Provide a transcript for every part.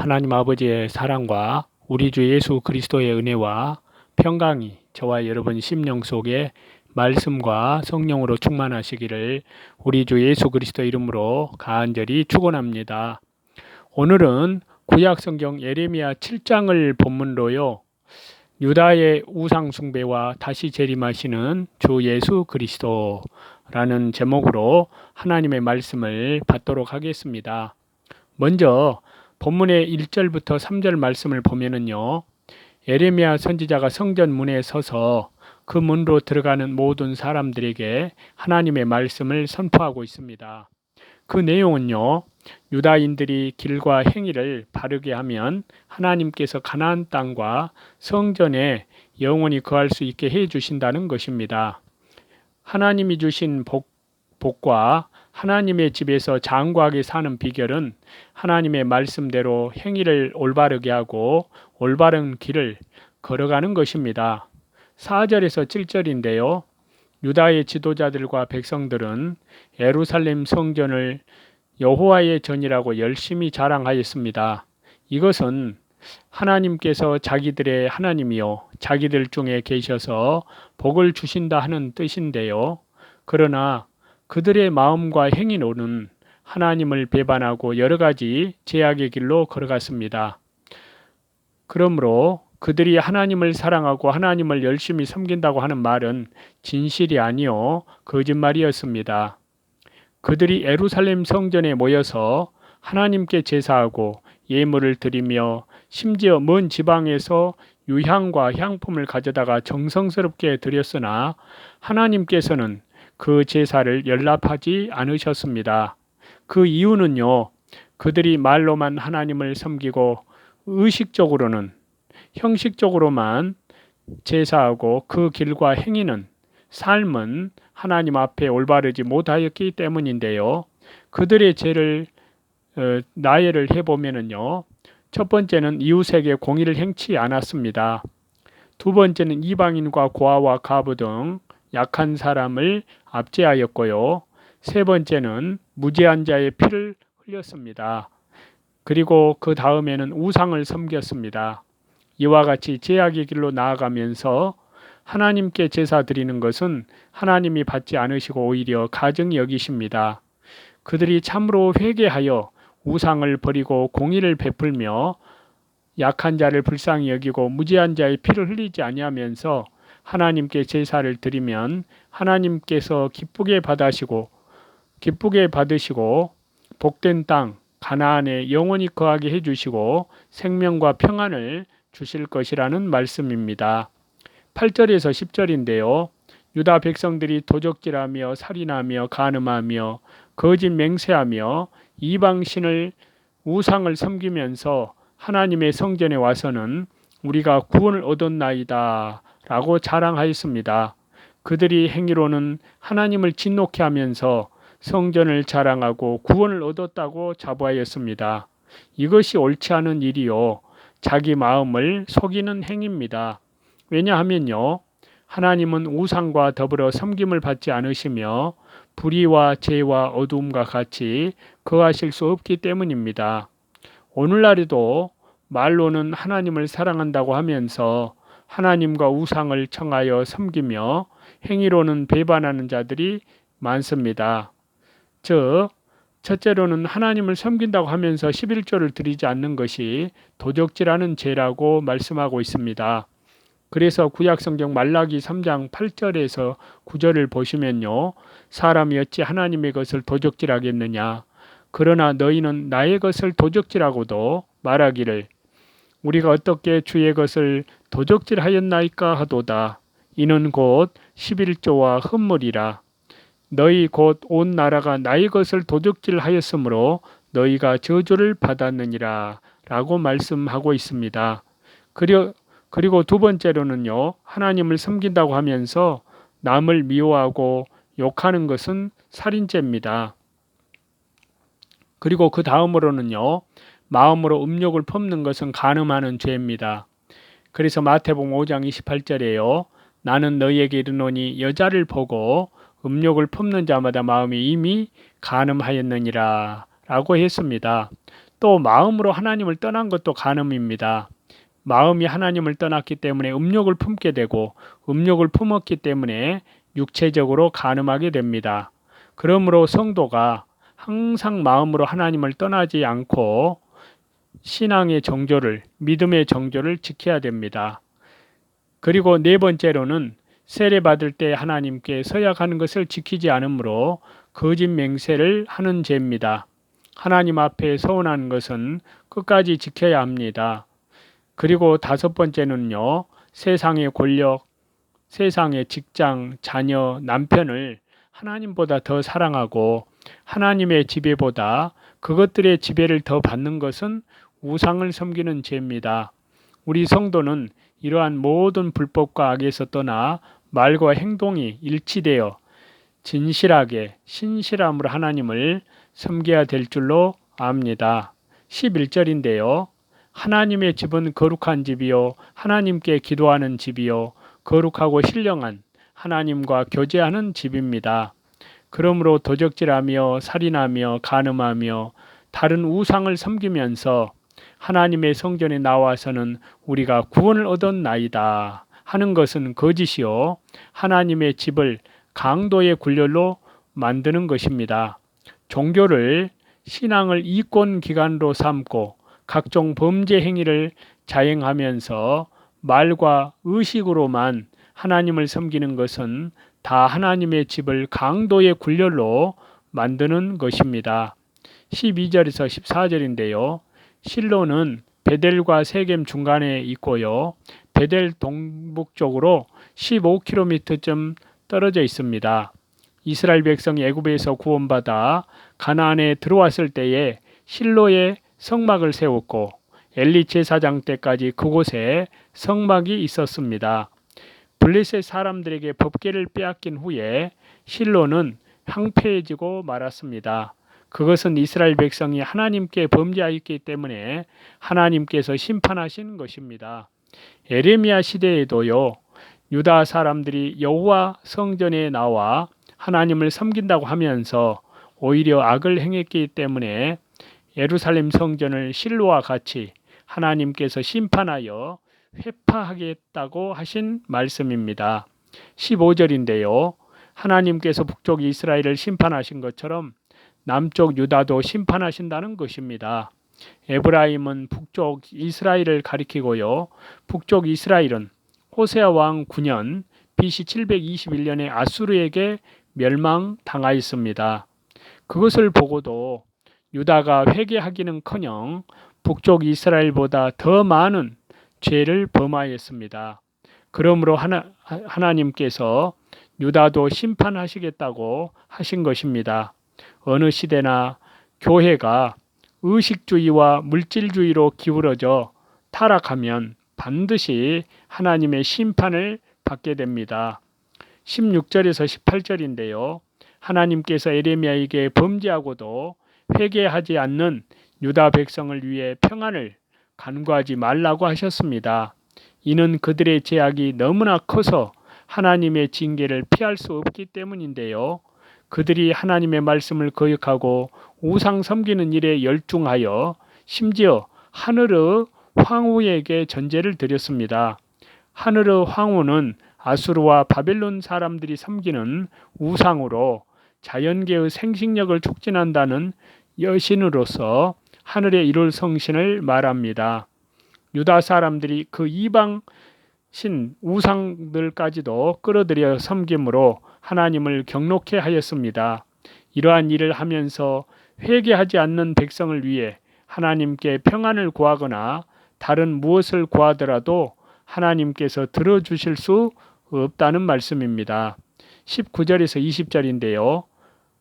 하나님 아버지의 사랑과 우리 주 예수 그리스도의 은혜와 평강이 저와 여러분 심령 속에 말씀과 성령으로 충만하시기를 우리 주 예수 그리스도 이름으로 간절히 축원합니다. 오늘은 구약 성경 예레미야 7장을 본문으로요. 유다의 우상 숭배와 다시 재림하시는 주 예수 그리스도라는 제목으로 하나님의 말씀을 받도록 하겠습니다. 먼저 본문의 1절부터 3절 말씀을 보면은요. 예레미야 선지자가 성전 문에 서서 그 문으로 들어가는 모든 사람들에게 하나님의 말씀을 선포하고 있습니다. 그 내용은요. 유다인들이 길과 행위를 바르게 하면 하나님께서 가나안 땅과 성전에 영원히 거할 수 있게 해 주신다는 것입니다. 하나님이 주신 복과 하나님의 집에서 장구하게 사는 비결은 하나님의 말씀대로 행위를 올바르게 하고 올바른 길을 걸어가는 것입니다. 4절에서 7절인데요. 유다의 지도자들과 백성들은 예루살렘 성전을 여호와의 전이라고 열심히 자랑하였습니다. 이것은 하나님께서 자기들의 하나님이요 자기들 중에 계셔서 복을 주신다 하는 뜻인데요. 그러나 그들의 마음과 행위로는 하나님을 배반하고 여러 가지 죄악의 길로 걸어갔습니다. 그러므로 그들이 하나님을 사랑하고 하나님을 열심히 섬긴다고 하는 말은 진실이 아니요 거짓말이었습니다. 그들이 예루살렘 성전에 모여서 하나님께 제사하고 예물을 드리며 심지어 먼 지방에서 유향과 향품을 가져다가 정성스럽게 드렸으나 하나님께서는 그 제사를 연락하지 않으셨습니다. 그 이유는요. 그들이 말로만 하나님을 섬기고 의식적으로는 형식적으로만 제사하고 그 길과 행위는 삶은 하나님 앞에 올바르지 못하였기 때문인데요. 그들의 죄를 나열을 해보면은요. 첫 번째는 이웃에게 공의를 행치 않았습니다. 두 번째는 이방인과 고아와 과부 등 약한 사람을 압제하였고요. 세 번째는 무죄한 자의 피를 흘렸습니다. 그리고 그 다음에는 우상을 섬겼습니다. 이와 같이 죄악의 길로 나아가면서 하나님께 제사 드리는 것은 하나님이 받지 않으시고 오히려 가증히 여기십니다. 그들이 참으로 회개하여 우상을 버리고 공의를 베풀며 약한 자를 불쌍히 여기고 무죄한 자의 피를 흘리지 아니하면서 하나님께 제사를 드리면 하나님께서 기쁘게 받으시고 복된 땅 가나안에 영원히 거하게 해주시고 생명과 평안을 주실 것이라는 말씀입니다. 8절에서 10절인데요. 유다 백성들이 도적질하며 살인하며 간음하며 거짓 맹세하며 이방신을 우상을 섬기면서 하나님의 성전에 와서는 우리가 구원을 얻었나이다 라고 자랑하였습니다. 그들이 행위로는 하나님을 진노케 하면서 성전을 자랑하고 구원을 얻었다고 자부하였습니다. 이것이 옳지 않은 일이요. 자기 마음을 속이는 행위입니다. 왜냐하면요. 하나님은 우상과 더불어 섬김을 받지 않으시며 불의와 죄와 어두움과 같이 거하실 수 없기 때문입니다. 오늘날에도 말로는 하나님을 사랑한다고 하면서 하나님과 우상을 청하여 섬기며 행위로는 배반하는 자들이 많습니다. 첫째로는 하나님을 섬긴다고 하면서 11조를 드리지 않는 것이 도적질하는 죄라고 말씀하고 있습니다. 그래서 구약성경 말라기 3장 8절에서 9절을 보시면요. 사람이 어찌 하나님의 것을 도적질하겠느냐. 그러나 너희는 나의 것을 도적질하고도 말하기를 우리가 어떻게 주의 것을 도적질하였나이까 하도다. 이는 곧 11조와 흠물이라. 너희 곧 온 나라가 나의 것을 도적질하였으므로 너희가 저주를 받았느니라 라고 말씀하고 있습니다. 그리고 두 번째로는요. 하나님을 섬긴다고 하면서 남을 미워하고 욕하는 것은 살인죄입니다. 그리고 그 다음으로는요. 마음으로 음욕을 품는 것은 간음하는 죄입니다. 그래서 마태복음 5장 28절에요. 나는 너희에게 이르노니 여자를 보고 음욕을 품는 자마다 마음이 이미 간음하였느니라 라고 했습니다. 또 마음으로 하나님을 떠난 것도 간음입니다. 마음이 하나님을 떠났기 때문에 음욕을 품게 되고 음욕을 품었기 때문에 육체적으로 간음하게 됩니다. 그러므로 성도가 항상 마음으로 하나님을 떠나지 않고 신앙의 정조를, 믿음의 정조를 지켜야 됩니다. 그리고 네 번째로는 세례받을 때 하나님께 서약하는 것을 지키지 않으므로 거짓 맹세를 하는 죄입니다. 하나님 앞에 서운한 것은 끝까지 지켜야 합니다. 그리고 다섯 번째는요, 세상의 권력, 세상의 직장, 자녀, 남편을 하나님보다 더 사랑하고 하나님의 지배보다 그것들의 지배를 더 받는 것은 우상을 섬기는 죄입니다. 우리 성도는 이러한 모든 불법과 악에서 떠나 말과 행동이 일치되어 진실하게 신실함으로 하나님을 섬겨야 될 줄로 압니다. 11절인데요. 하나님의 집은 거룩한 집이요 하나님께 기도하는 집이요 거룩하고 신령한 하나님과 교제하는 집입니다. 그러므로 도적질하며 살인하며 간음하며 다른 우상을 섬기면서 하나님의 성전에 나와서는 우리가 구원을 얻었나이다 하는 것은 거짓이요 하나님의 집을 강도의 굴렬로 만드는 것입니다. 종교를 신앙을 이권 기관으로 삼고 각종 범죄 행위를 자행하면서 말과 의식으로만 하나님을 섬기는 것은 다 하나님의 집을 강도의 굴렬로 만드는 것입니다. 12절에서 14절인데요. 실로는 베델과 세겜 중간에 있고요. 베델 동북쪽으로 15km쯤 떨어져 있습니다. 이스라엘 백성이 애굽에서 구원받아 가나안에 들어왔을 때에 실로에 성막을 세웠고 엘리 제사장 때까지 그곳에 성막이 있었습니다. 블레셋 사람들에게 법궤를 빼앗긴 후에 실로는 황폐해지고 말았습니다. 그것은 이스라엘 백성이 하나님께 범죄하였기 때문에 하나님께서 심판하신 것입니다. 에레미야 시대에도요. 유다 사람들이 여호와 성전에 나와 하나님을 섬긴다고 하면서 오히려 악을 행했기 때문에 예루살렘 성전을 실로와 같이 하나님께서 심판하여 회파하겠다고 하신 말씀입니다. 15절인데요. 하나님께서 북쪽 이스라엘을 심판하신 것처럼 남쪽 유다도 심판하신다는 것입니다. 에브라임은 북쪽 이스라엘을 가리키고요. 북쪽 이스라엘은 호세아 왕 9년 BC 721년에 아수르에게 멸망당하였습니다. 그것을 보고도 유다가 회개하기는커녕 북쪽 이스라엘보다 더 많은 죄를 범하였습니다. 그러므로 하나님께서 유다도 심판하시겠다고 하신 것입니다. 어느 시대나 교회가 의식주의와 물질주의로 기울어져 타락하면 반드시 하나님의 심판을 받게 됩니다. 16절에서 18절인데요. 하나님께서 에레미야에게 범죄하고도 회개하지 않는 유다 백성을 위해 평안을 간구하지 말라고 하셨습니다. 이는 그들의 죄악이 너무나 커서 하나님의 징계를 피할 수 없기 때문인데요. 그들이 하나님의 말씀을 거역하고 우상 섬기는 일에 열중하여 심지어 하늘의 황후에게 전제를 드렸습니다. 하늘의 황후는 아수르와 바벨론 사람들이 섬기는 우상으로 자연계의 생식력을 촉진한다는 여신으로서 하늘에 이룰 성신을 말합니다. 유다 사람들이 그 이방 신 우상들까지도 끌어들여 섬김으로 하나님을 경록해 하였습니다. 이러한 일을 하면서 회개하지 않는 백성을 위해 하나님께 평안을 구하거나 다른 무엇을 구하더라도 하나님께서 들어주실 수 없다는 말씀입니다. 19절에서 20절인데요.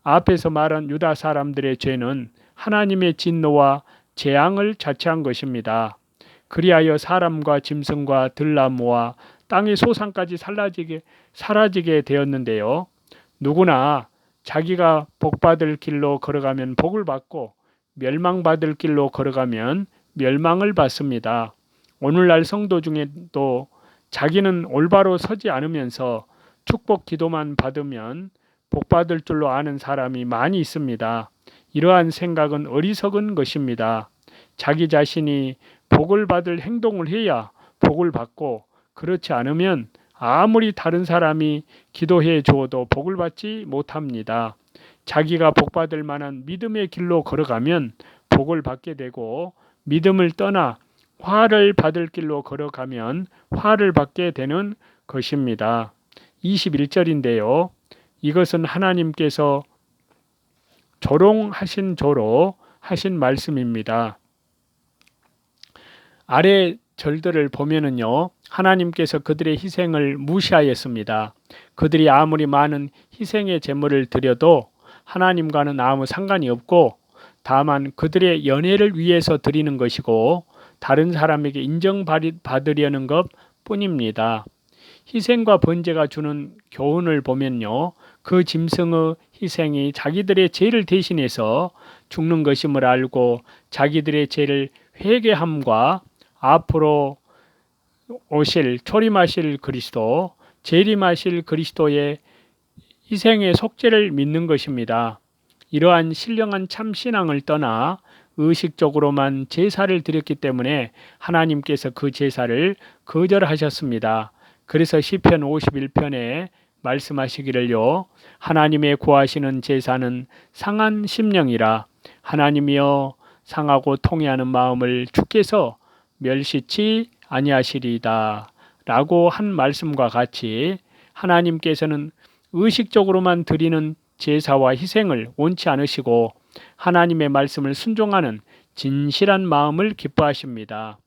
앞에서 말한 유다 사람들의 죄는 하나님의 진노와 재앙을 자체한 것입니다. 그리하여 사람과 짐승과 들나무와 땅의 소산까지 사라지게 되었는데요. 누구나 자기가 복받을 길로 걸어가면 복을 받고 멸망받을 길로 걸어가면 멸망을 받습니다. 오늘날 성도 중에도 자기는 올바로 서지 않으면서 축복 기도만 받으면 복받을 줄로 아는 사람이 많이 있습니다. 이러한 생각은 어리석은 것입니다. 자기 자신이 복을 받을 행동을 해야 복을 받고, 그렇지 않으면 아무리 다른 사람이 기도해 주어도 복을 받지 못합니다. 자기가 복받을 만한 믿음의 길로 걸어가면 복을 받게 되고, 믿음을 떠나 화를 받을 길로 걸어가면 화를 받게 되는 것입니다. 21절인데요. 이것은 하나님께서 조롱하신 조로 하신 말씀입니다. 아래 절들을 보면은요, 하나님께서 그들의 희생을 무시하였습니다. 그들이 아무리 많은 희생의 제물을 드려도 하나님과는 아무 상관이 없고, 다만 그들의 연애를 위해서 드리는 것이고 다른 사람에게 인정받으려는 것 뿐입니다. 희생과 번제가 주는 교훈을 보면요, 그 짐승의 희생이 자기들의 죄를 대신해서 죽는 것임을 알고 자기들의 죄를 회개함과 앞으로 오실 초림하실 그리스도, 재림하실 그리스도의 희생의 속죄를 믿는 것입니다. 이러한 신령한 참신앙을 떠나 의식적으로만 제사를 드렸기 때문에 하나님께서 그 제사를 거절하셨습니다. 그래서 시편 51편에 말씀하시기를요, 하나님의 구하시는 제사는 상한 심령이라. 하나님이여, 상하고 통회하는 마음을 주께서 멸시치 아니하시리이다 라고 한 말씀과 같이 하나님께서는 의식적으로만 드리는 제사와 희생을 원치 않으시고 하나님의 말씀을 순종하는 진실한 마음을 기뻐하십니다.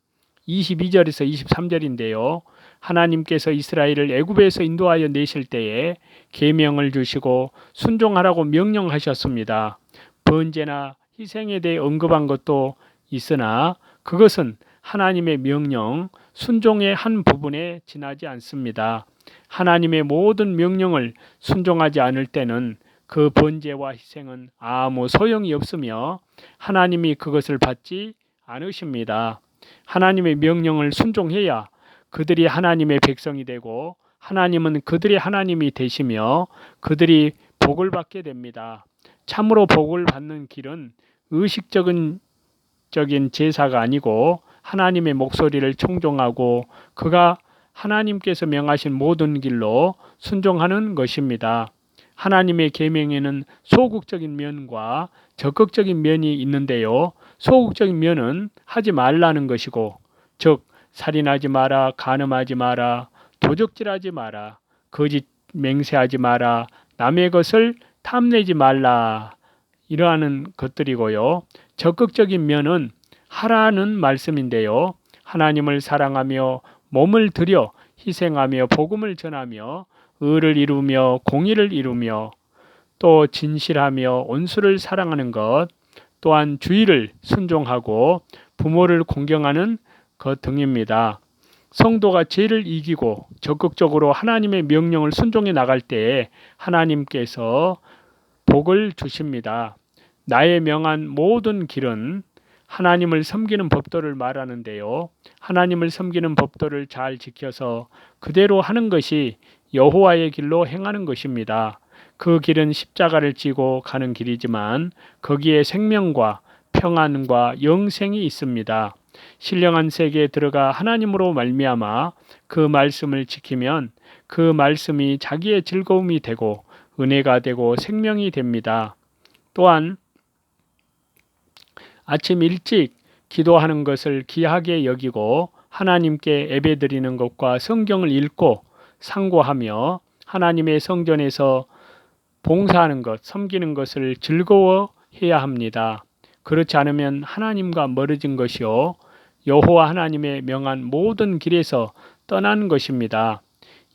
22절에서 23절인데요. 하나님께서 이스라엘을 애굽에서 인도하여 내실 때에 계명을 주시고 순종하라고 명령하셨습니다. 번제나 희생에 대해 언급한 것도 있으나 그것은 하나님의 명령, 순종의 한 부분에 지나지 않습니다. 하나님의 모든 명령을 순종하지 않을 때는 그 번제와 희생은 아무 소용이 없으며 하나님이 그것을 받지 않으십니다. 하나님의 명령을 순종해야 그들이 하나님의 백성이 되고 하나님은 그들의 하나님이 되시며 그들이 복을 받게 됩니다. 참으로 복을 받는 길은 의식적인 제사가 아니고 하나님의 목소리를 청종하고 그가 하나님께서 명하신 모든 길로 순종하는 것입니다. 하나님의 계명에는 소극적인 면과 적극적인 면이 있는데요. 소극적인 면은 하지 말라는 것이고, 즉 살인하지 마라, 간음하지 마라, 도적질하지 마라, 거짓 맹세하지 마라, 남의 것을 탐내지 말라, 이러한 것들이고요. 적극적인 면은 하라는 말씀인데요. 하나님을 사랑하며 몸을 들여 희생하며 복음을 전하며 의를 이루며 공의를 이루며 또 진실하며 온수를 사랑하는 것, 또한 주의를 순종하고 부모를 공경하는 것 등입니다. 성도가 죄를 이기고 적극적으로 하나님의 명령을 순종해 나갈 때에 하나님께서 복을 주십니다. 나의 명한 모든 길은 하나님을 섬기는 법도를 말하는데요. 하나님을 섬기는 법도를 잘 지켜서 그대로 하는 것이 여호와의 길로 행하는 것입니다. 그 길은 십자가를 지고 가는 길이지만 거기에 생명과 평안과 영생이 있습니다. 신령한 세계에 들어가 하나님으로 말미암아 그 말씀을 지키면 그 말씀이 자기의 즐거움이 되고 은혜가 되고 생명이 됩니다. 또한 아침 일찍 기도하는 것을 귀하게 여기고 하나님께 예배드리는 것과 성경을 읽고 상고하며 하나님의 성전에서 봉사하는 것, 섬기는 것을 즐거워해야 합니다. 그렇지 않으면 하나님과 멀어진 것이요 여호와 하나님의 명한 모든 길에서 떠난 것입니다.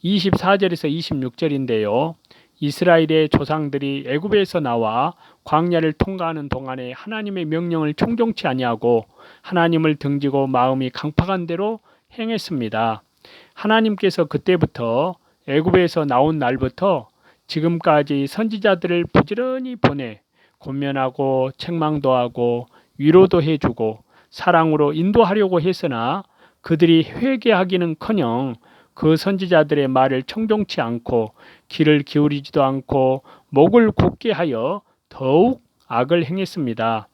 24절에서 26절인데요. 이스라엘의 조상들이 애굽에서 나와 광야를 통과하는 동안에 하나님의 명령을 청종치 아니하고 하나님을 등지고 마음이 강팍한 대로 행했습니다. 하나님께서 그때부터 애굽에서 나온 날부터 지금까지 선지자들을 부지런히 보내 권면하고 책망도 하고 위로도 해주고 사랑으로 인도하려고 했으나 그들이 회개하기는커녕 그 선지자들의 말을 청종치 않고 귀를 기울이지도 않고 목을 굳게 하여 더욱 악을 행했습니다.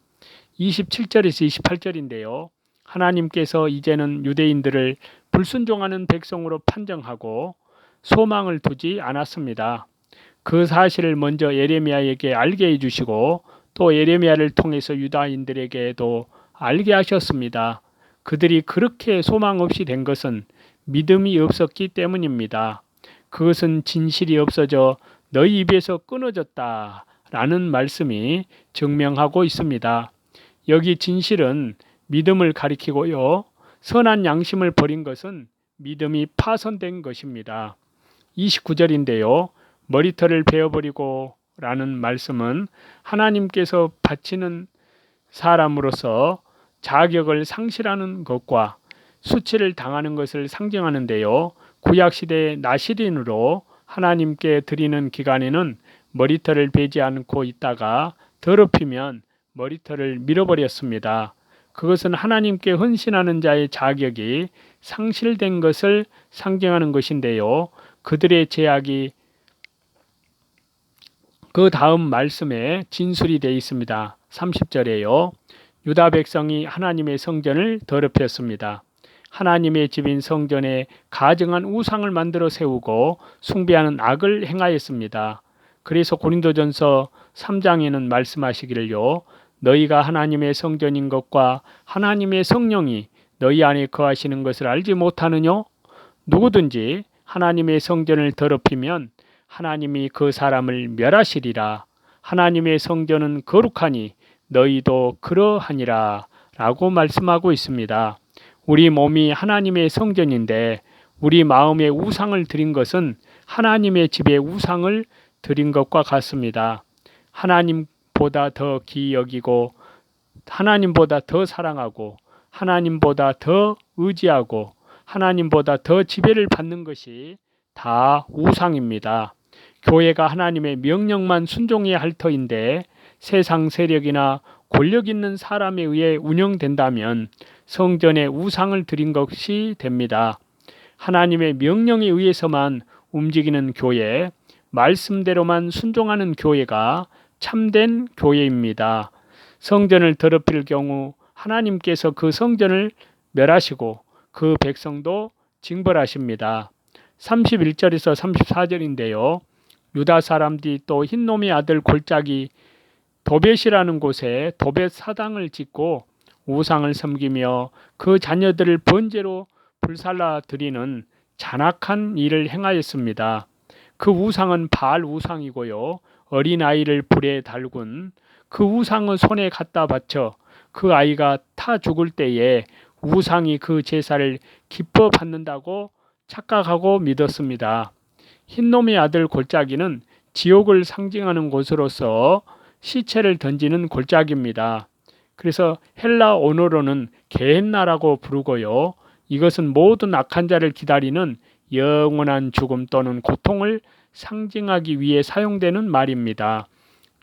27절에서 28절인데요. 하나님께서 이제는 유대인들을 불순종하는 백성으로 판정하고 소망을 두지 않았습니다. 그 사실을 먼저 예레미야에게 알게 해주시고 또 예레미야를 통해서 유다인들에게도 알게 하셨습니다. 그들이 그렇게 소망 없이 된 것은 믿음이 없었기 때문입니다. 그것은 진실이 없어져 너희 입에서 끊어졌다 라는 말씀이 증명하고 있습니다. 여기 진실은 믿음을 가리키고요. 선한 양심을 버린 것은 믿음이 파손된 것입니다. 29절인데요. 머리털을 베어버리고 라는 말씀은 하나님께서 바치는 사람으로서 자격을 상실하는 것과 수치를 당하는 것을 상징하는데요. 구약시대의 나시린으로 하나님께 드리는 기간에는 머리털을 베지 않고 있다가 더럽히면 머리털을 밀어버렸습니다. 그것은 하나님께 헌신하는 자의 자격이 상실된 것을 상징하는 것인데요. 그들의 죄악이 그 다음 말씀에 진술이 되어 있습니다. 30절에요. 유다 백성이 하나님의 성전을 더럽혔습니다. 하나님의 집인 성전에 가증한 우상을 만들어 세우고 숭배하는 악을 행하였습니다. 그래서 고린도전서 3장에는 말씀하시기를요. 너희가 하나님의 성전인 것과 하나님의 성령이 너희 안에 거하시는 것을 알지 못하느뇨? 누구든지 하나님의 성전을 더럽히면 하나님이 그 사람을 멸하시리라. 하나님의 성전은 거룩하니 너희도 그러하니라 라고 말씀하고 있습니다. 우리 몸이 하나님의 성전인데 우리 마음에 우상을 드린 것은 하나님의 집에 우상을 드린 것과 같습니다. 하나님보다 더 귀히 여기고 하나님보다 더 사랑하고 하나님보다 더 의지하고 하나님보다 더 지배를 받는 것이 다 우상입니다. 교회가 하나님의 명령만 순종해야 할 터인데 세상 세력이나 권력 있는 사람에 의해 운영된다면 성전에 우상을 드린 것이 됩니다. 하나님의 명령에 의해서만 움직이는 교회, 말씀대로만 순종하는 교회가 참된 교회입니다. 성전을 더럽힐 경우 하나님께서 그 성전을 멸하시고 그 백성도 징벌하십니다. 31절에서 34절인데요. 유다 사람들이 또 흰놈의 아들 골짜기 도벳이라는 곳에 도벳 사당을 짓고 우상을 섬기며 그 자녀들을 번제로 불살라 드리는 잔악한 일을 행하였습니다. 그 우상은 바알 우상이고요. 어린아이를 불에 달군 그 우상을 손에 갖다 바쳐 그 아이가 타 죽을 때에 우상이 그 제사를 기뻐 받는다고 착각하고 믿었습니다. 흰놈의 아들 골짜기는 지옥을 상징하는 곳으로서 시체를 던지는 골짜기입니다. 그래서 헬라 언어로는 게헨나라고 부르고요. 이것은 모든 악한 자를 기다리는 영원한 죽음 또는 고통을 상징하기 위해 사용되는 말입니다.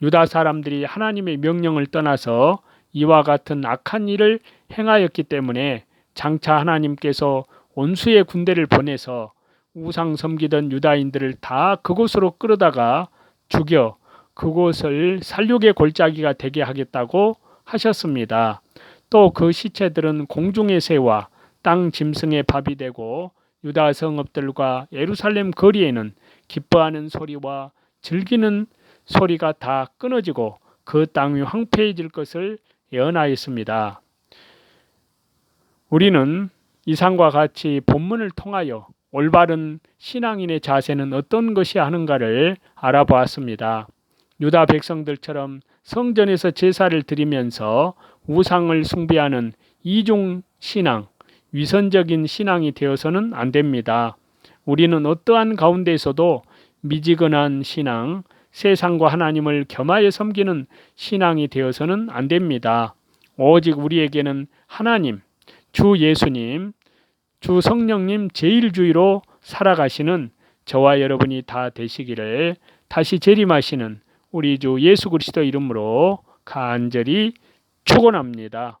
유다 사람들이 하나님의 명령을 떠나서 이와 같은 악한 일을 행하였기 때문에 장차 하나님께서 원수의 군대를 보내서 우상 섬기던 유다인들을 다 그곳으로 끌어다가 죽여 그곳을 살육의 골짜기가 되게 하겠다고 하셨습니다. 또 그 시체들은 공중의 새와 땅 짐승의 밥이 되고 유다 성읍들과 예루살렘 거리에는 기뻐하는 소리와 즐기는 소리가 다 끊어지고 그 땅이 황폐해질 것을 예언하였습니다. 우리는 이상과 같이 본문을 통하여 올바른 신앙인의 자세는 어떤 것이 하는가를 알아보았습니다. 유다 백성들처럼 성전에서 제사를 드리면서 우상을 숭배하는 이중 신앙, 위선적인 신앙이 되어서는 안 됩니다. 우리는 어떠한 가운데에서도 미지근한 신앙, 세상과 하나님을 겸하여 섬기는 신앙이 되어서는 안 됩니다. 오직 우리에게는 하나님, 주 예수님, 주 성령님 제일주의로 살아가시는 저와 여러분이 다 되시기를 다시 재림하시는 우리 주 예수 그리스도 이름으로 간절히 축원합니다.